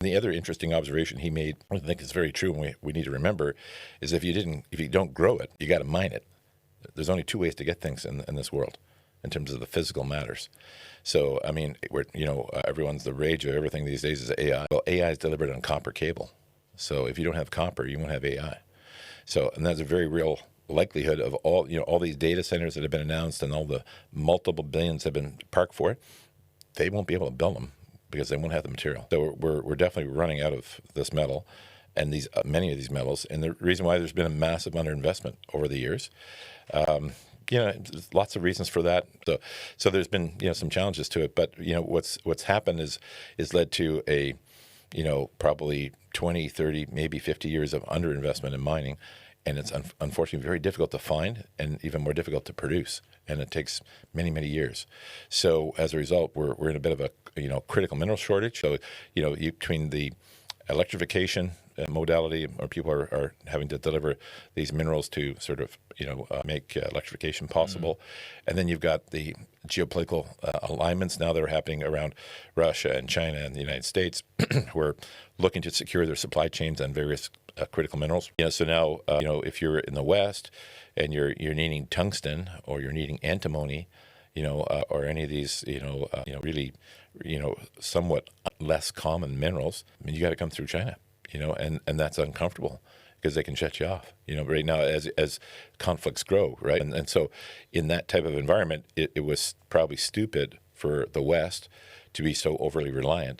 The other interesting observation he made, I think is very true, and we need to remember, is if you don't grow it, you got to mine it. There's only two ways to get things in this world, in terms of the physical matters. So, I mean, everyone's the rage of everything these days is AI. Well, AI is delivered on copper cable. So if you don't have copper, you won't have AI. So, and that's a very real likelihood of all these data centers that have been announced and all the multiple billions have been parked for it. They won't be able to build them because they won't have the material. So we're definitely running out of this metal and many of these metals. And the reason why there's been a massive underinvestment over the years, there's lots of reasons for that. So there's been some challenges to it. But what's happened is led to a probably 20, 30, maybe 50 years of underinvestment in mining. And it's unfortunately very difficult to find and even more difficult to produce. And it takes many, many years. So as a result, we're in a bit of a critical mineral shortage. So between the electrification modality, or people are having to deliver these minerals to sort of make electrification possible, and then you've got the geopolitical alignments now that are happening around Russia and China and the United States, who are looking to secure their supply chains on various critical minerals. So now if you're in the West and you're needing tungsten or you're needing antimony, or any of these really somewhat less common minerals, I mean, you got to come through China, and that's uncomfortable because they can shut you off, right now as conflicts grow, right? And so in that type of environment, it was probably stupid for the West to be so overly reliant